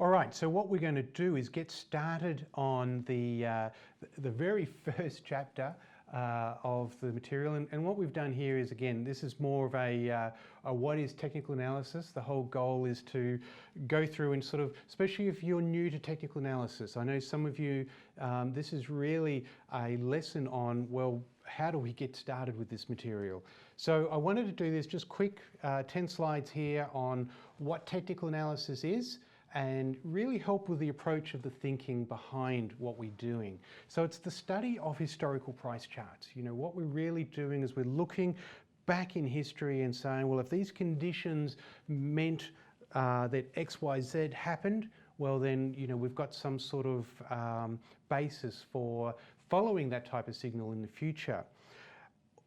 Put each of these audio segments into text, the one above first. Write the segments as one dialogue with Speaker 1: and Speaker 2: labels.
Speaker 1: All right, so what we're going to do is get started on the very first chapter of the material. And what we've done here is, again, this is more of a what is technical analysis. The whole goal is to go through and sort of, especially if you're new to technical analysis. I know some of you, this is really a lesson on, well, how do we get started with this material? So I wanted to do this just quick 10 slides here on what technical analysis is, and really help with the approach of the thinking behind what we're doing. So it's the study of historical price charts. You know, what we're really doing is we're looking back in history and saying, well, if these conditions meant that X, Y, Z happened, well then, you know, we've got some sort of basis for following that type of signal in the future.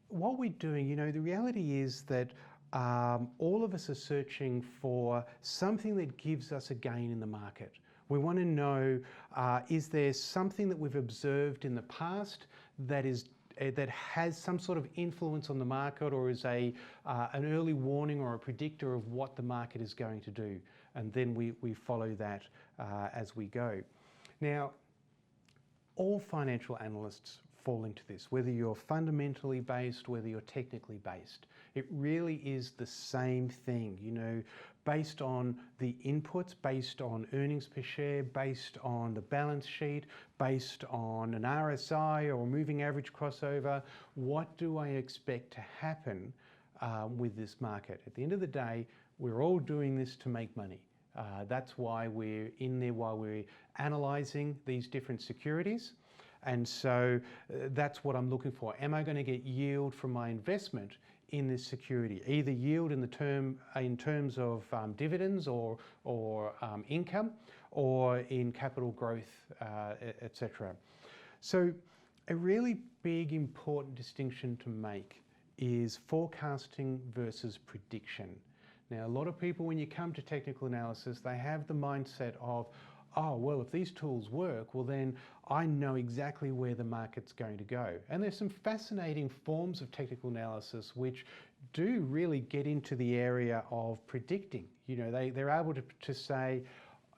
Speaker 1: What we're doing, you know, the reality is that all of us are searching for something that gives us a gain in the market. We want to know, is there something that we've observed in the past that has some sort of influence on the market, or is an early warning or a predictor of what the market is going to do? And then we follow that as we go. Now, all financial analysts fall into this, whether you're fundamentally based, whether you're technically based. It really is the same thing, you know, based on the inputs, based on earnings per share, based on the balance sheet, based on an RSI or moving average crossover. What do I expect to happen with this market? At the end of the day, we're all doing this to make money. That's why we're in there, while we're analysing these different securities. And so that's what I'm looking for. Am I going to get yield from my investment in this security? Either yield in terms of dividends or income, or in capital growth, etc. So a really big important distinction to make is forecasting versus prediction. Now, a lot of people, when you come to technical analysis, they have the mindset of, oh, well, if these tools work, well, then I know exactly where the market's going to go. And there's some fascinating forms of technical analysis which do really get into the area of predicting. You know, they're able to say,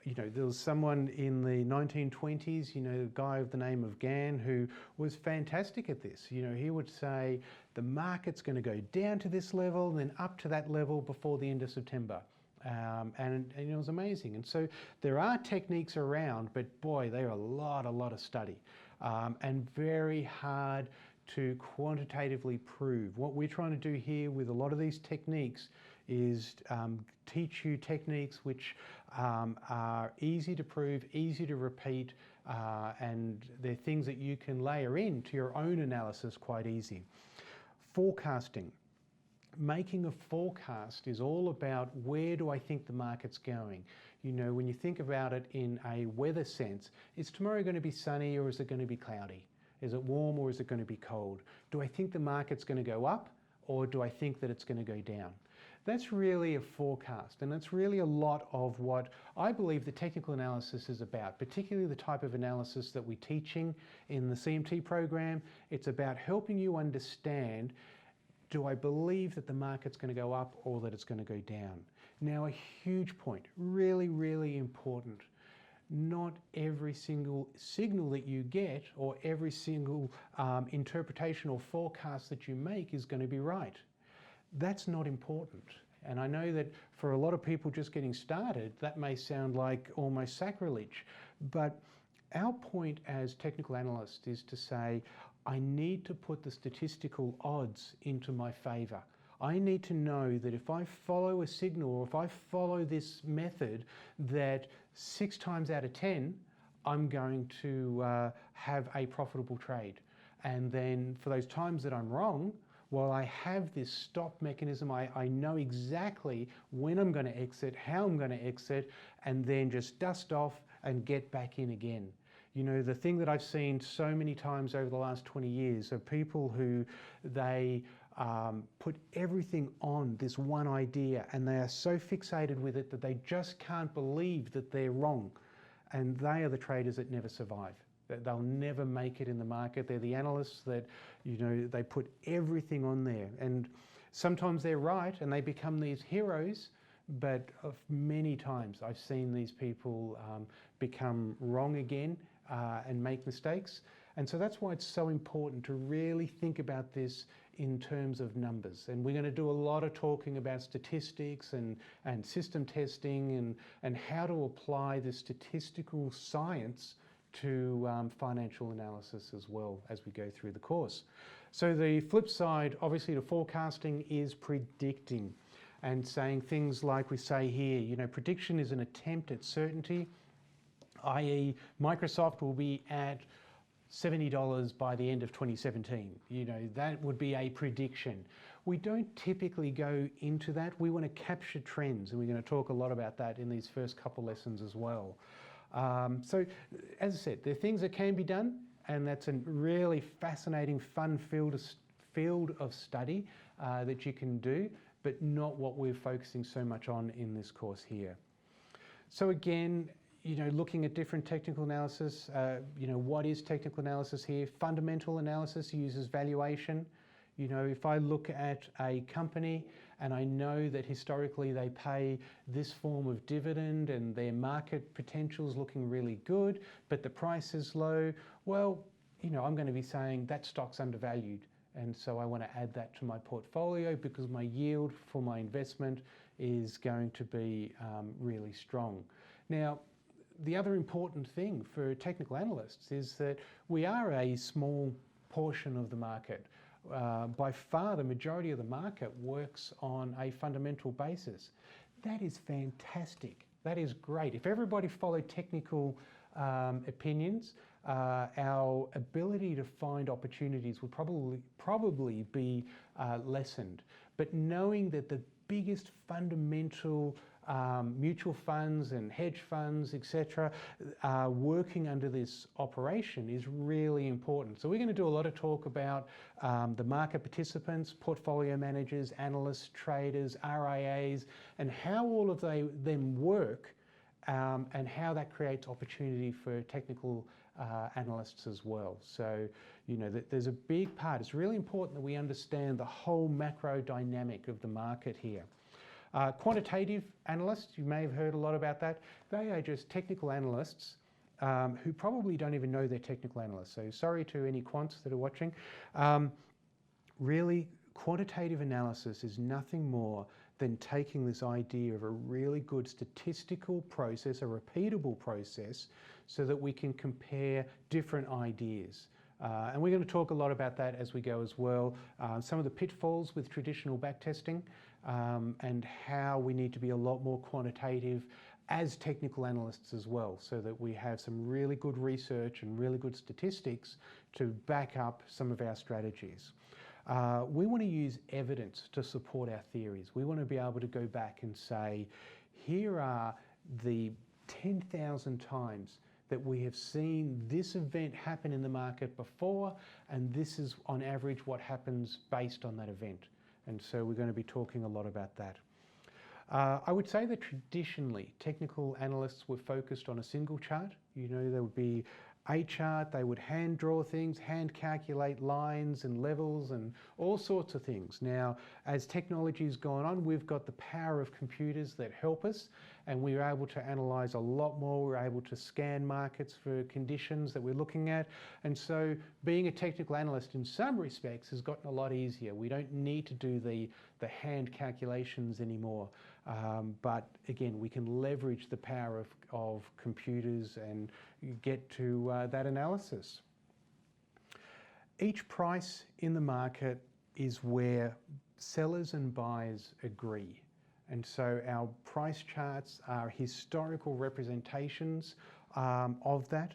Speaker 1: you know, there was someone in the 1920s, you know, a guy of the name of Gann, who was fantastic at this. You know, he would say the market's going to go down to this level and then up to that level before the end of September. And it was amazing. And so there are techniques around, but boy, they're a lot of study, and very hard to quantitatively prove. What we're trying to do here with a lot of these techniques is teach you techniques which are easy to prove, easy to repeat, and they're things that you can layer into your own analysis quite easy. Forecasting. Making a forecast is all about, where do I think the market's going? You know, when you think about it in a weather sense, is tomorrow going to be sunny, or is it going to be cloudy? Is it warm, or is it going to be cold? Do I think the market's going to go up, or do I think that it's going to go down? That's really a forecast, and that's really a lot of what I believe the technical analysis is about, particularly the type of analysis that we're teaching in the CMT program. It's about helping you understand, do I believe that the market's going to go up or that it's going to go down? Now, a huge point, really important. Not every single signal that you get, or every single interpretation or forecast that you make, is going to be right. That's not important. And I know that for a lot of people just getting started, that may sound like almost sacrilege. But our point as technical analysts is to say, I need to put the statistical odds into my favour. I need to know that if I follow a signal, or if I follow this method, that 6 times out of 10, I'm going to have a profitable trade. And then for those times that I'm wrong, well, I have this stop mechanism. I know exactly when I'm going to exit, how I'm going to exit, and then just dust off and get back in again. You know, the thing that I've seen so many times over the last 20 years are people who they put everything on this one idea, and they are so fixated with it that they just can't believe that they're wrong. And they are the traders that never survive. They'll never make it in the market. They're the analysts that, you know, they put everything on there. And sometimes they're right and they become these heroes, but many times I've seen these people become wrong again and make mistakes. And so that's why it's so important to really think about this in terms of numbers. And we're going to do a lot of talking about statistics and system testing and how to apply the statistical science to financial analysis as well as we go through the course. So the flip side, obviously, to forecasting is predicting and saying things like we say here, you know, prediction is an attempt at certainty, i.e. Microsoft will be at $70 by the end of 2017. You know, that would be a prediction. We don't typically go into that. We want to capture trends, and we're going to talk a lot about that in these first couple lessons as well. So, as I said, there are things that can be done, and that's a really fascinating, fun field of study that you can do, but not what we're focusing so much on in this course here. So again, you know, looking at different technical analysis, you know, what is technical analysis here? Fundamental analysis uses valuation. You know, if I look at a company and I know that historically they pay this form of dividend and their market potential is looking really good, but the price is low, well, you know, I'm going to be saying that stock's undervalued. And so I want to add that to my portfolio because my yield for my investment is going to be really strong. Now, the other important thing for technical analysts is that we are a small portion of the market. By far, the majority of the market works on a fundamental basis. That is fantastic. That is great. If everybody followed technical opinions, our ability to find opportunities would probably be lessened. But knowing that the biggest fundamental mutual funds and hedge funds, etc., working under this operation is really important. So we're going to do a lot of talk about the market participants, portfolio managers, analysts, traders, RIAs, and how all of them work and how that creates opportunity for technical analysts as well. So, you know, there's a big part. It's really important that we understand the whole macro dynamic of the market here. Quantitative analysts, you may have heard a lot about that. They are just technical analysts who probably don't even know they're technical analysts. So sorry to any quants that are watching. Really, quantitative analysis is nothing more than taking this idea of a really good statistical process, a repeatable process, so that we can compare different ideas. And we're going to talk a lot about that as we go as well. Some of the pitfalls with traditional backtesting and how we need to be a lot more quantitative as technical analysts as well, so that we have some really good research and really good statistics to back up some of our strategies. We want to use evidence to support our theories. We want to be able to go back and say, here are the 10,000 times that we have seen this event happen in the market before, and this is on average what happens based on that event. And so we're going to be talking a lot about that. I would say that traditionally technical analysts were focused on a single chart. You know, there would be a chart, they would hand draw things, hand calculate lines and levels and all sorts of things. Now, as technology's gone on, we've got the power of computers that help us, and we're able to analyze a lot more. We're able to scan markets for conditions that we're looking at. And so being a technical analyst in some respects has gotten a lot easier. We don't need to do the hand calculations anymore. But again, we can leverage the power of computers and get to that analysis. Each price in the market is where sellers and buyers agree. And so our price charts are historical representations of that.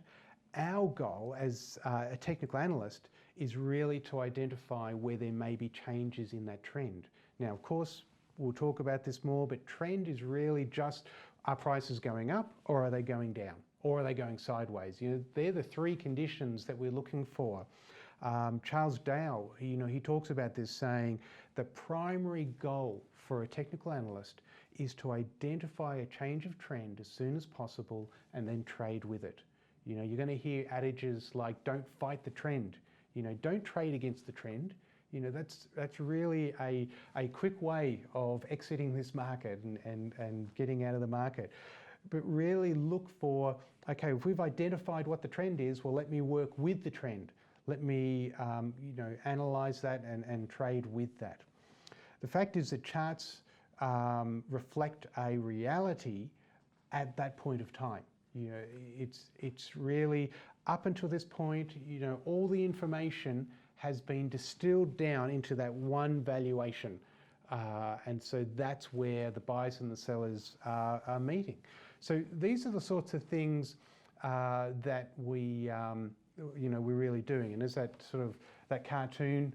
Speaker 1: Our goal as a technical analyst is really to identify where there may be changes in that trend. Now, of course, we'll talk about this more, but trend is really just, are prices going up or are they going down? Or are they going sideways? You know, they're the three conditions that we're looking for. Charles Dow, he talks about this, saying the primary goal for a technical analyst is to identify a change of trend as soon as possible and then trade with it. You're going to hear adages like, don't fight the trend. Don't trade against the trend. That's really a quick way of exiting this market and getting out of the market. But really look for, okay, if we've identified what the trend is, well, let me work with the trend. Let me analyze that and trade with that. The fact is that charts reflect a reality at that point of time. It's really up until this point, all the information has been distilled down into that one valuation. And so that's where the buyers and the sellers are meeting. So these are the sorts of things that we're really doing. And as that cartoon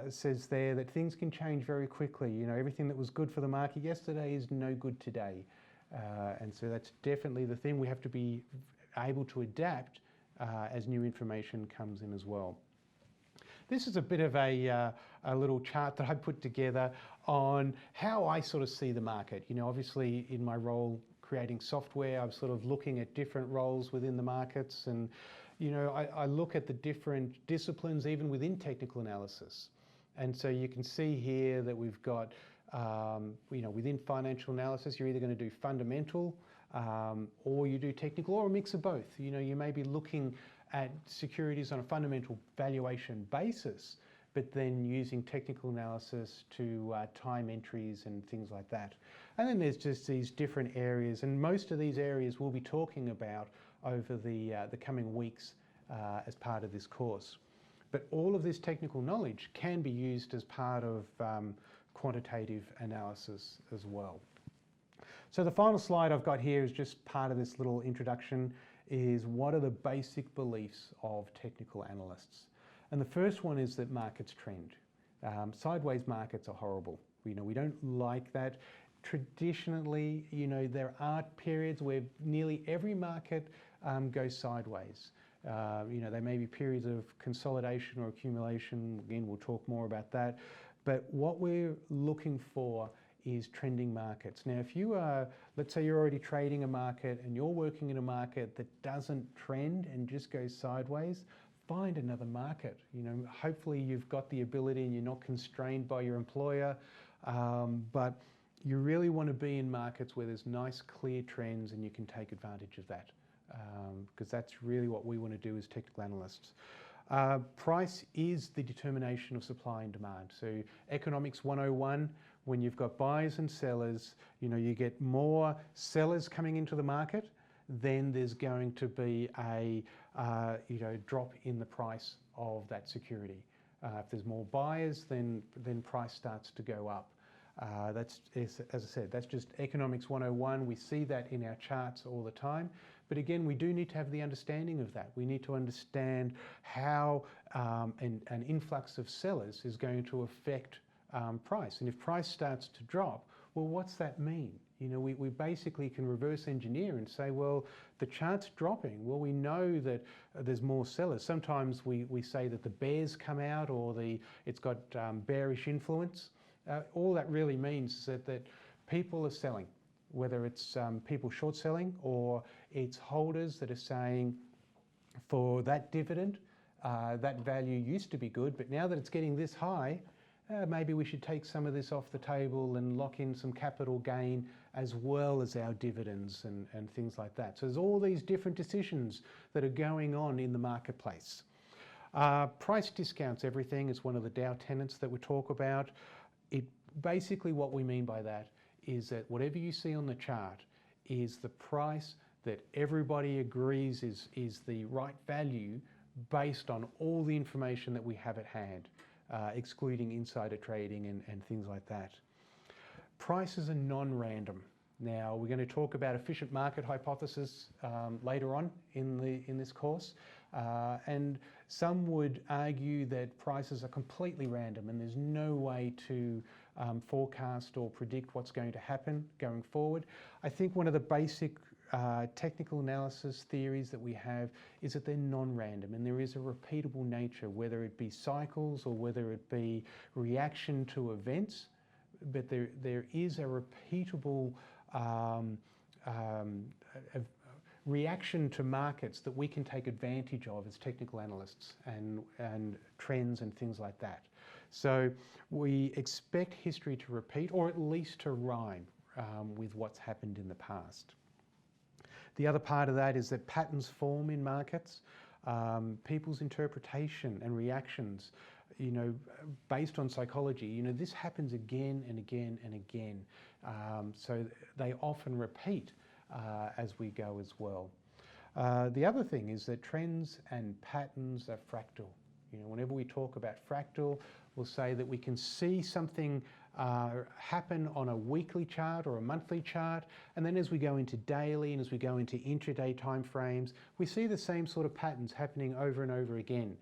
Speaker 1: says there, that things can change very quickly. Everything that was good for the market yesterday is no good today. And so that's definitely the thing. We have to be able to adapt as new information comes in as well. This is a bit of a little chart that I put together on how I sort of see the market. Obviously in my role creating software, I'm sort of looking at different roles within the markets, and I look at the different disciplines even within technical analysis. And so you can see here that we've got within financial analysis, you're either going to do fundamental or you do technical, or a mix of both. You may be looking at securities on a fundamental valuation basis, but then using technical analysis to time entries and things like that. And then there's just these different areas, and most of these areas we'll be talking about over the coming weeks as part of this course. But all of this technical knowledge can be used as part of quantitative analysis as well. So the final slide I've got here is just part of this little introduction, is what are the basic beliefs of technical analysts. And the first one is that markets trend. Sideways markets are horrible. We don't like that. Traditionally, there are periods where nearly every market goes sideways. There may be periods of consolidation or accumulation. Again, we'll talk more about that. But what we're looking for is trending markets. Now, if you are, let's say you're already trading a market and you're working in a market that doesn't trend and just goes sideways, find another market. Hopefully you've got the ability and you're not constrained by your employer, but you really want to be in markets where there's nice, clear trends and you can take advantage of that, because that's really what we want to do as technical analysts. Price is the determination of supply and demand. So Economics 101, when you've got buyers and sellers, you get more sellers coming into the market, then there's going to be a drop in the price of that security. If there's more buyers, then price starts to go up. That's, as I said, that's just Economics 101. We see that in our charts all the time. But again, we do need to have the understanding of that. We need to understand how an influx of sellers is going to affect price. And if price starts to drop, well, what's that mean? We basically can reverse engineer and say, well, the chart's dropping. Well, we know that there's more sellers. Sometimes we say that the bears come out, or it's got bearish influence. All that really means is that people are selling, whether it's people short selling or it's holders that are saying, for that dividend, that value used to be good, but now that it's getting this high, maybe we should take some of this off the table and lock in some capital gain as well as our dividends and things like that. So there's all these different decisions that are going on in the marketplace. Price discounts everything is one of the Dow tenets that we talk about. Basically what we mean by that is that whatever you see on the chart is the price that everybody agrees is the right value based on all the information that we have at hand, excluding insider trading and things like that. Prices are non-random. Now, we're going to talk about efficient market hypothesis later on in this course, and some would argue that prices are completely random and there's no way to forecast or predict what's going to happen going forward. I think one of the basic technical analysis theories that we have is that they're non-random and there is a repeatable nature, whether it be cycles or whether it be reaction to events, but there is a repeatable reaction to markets that we can take advantage of as technical analysts and trends and things like that. So we expect history to repeat, or at least to rhyme with what's happened in the past. The other part of that is that patterns form in markets. People's interpretation and reactions, based on psychology, this happens again and again and again. So they often repeat as we go as well. The other thing is that trends and patterns are fractal. Whenever we talk about fractal, we'll say that we can see something happen on a weekly chart or a monthly chart, and then as we go into daily and as we go into intraday time frames, we see the same sort of patterns happening over and over again.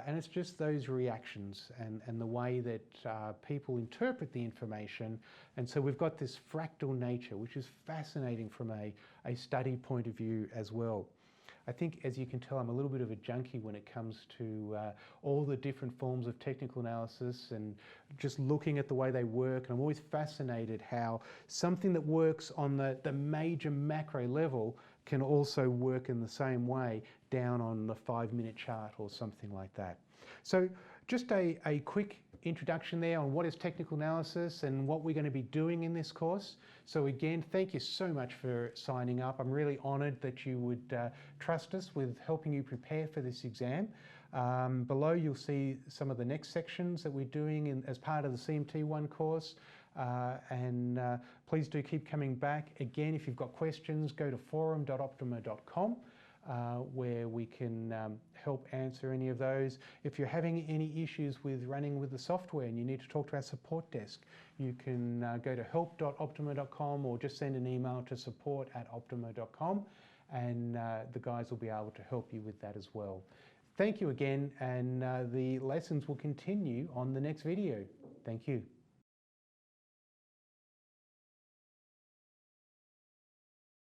Speaker 1: And it's just those reactions and the way that people interpret the information. And so we've got this fractal nature, which is fascinating from a study point of view as well. I think, as you can tell, I'm a little bit of a junkie when it comes to all the different forms of technical analysis and just looking at the way they work. And I'm always fascinated how something that works on the major macro level can also work in the same way down on the 5-minute chart or something like that. So just a quick introduction there on what is technical analysis and what we're going to be doing in this course. So again, thank you so much for signing up. I'm really honoured that you would trust us with helping you prepare for this exam. Below you'll see some of the next sections that we're doing as part of the CMT1 course. Please do keep coming back. Again, if you've got questions, go to forum.optuma.com. Where we can help answer any of those. If you're having any issues with running with the software and you need to talk to our support desk, you can go to help.optuma.com or just send an email to support@optuma.com, and the guys will be able to help you with that as well. Thank you again, and the lessons will continue on the next video. Thank you.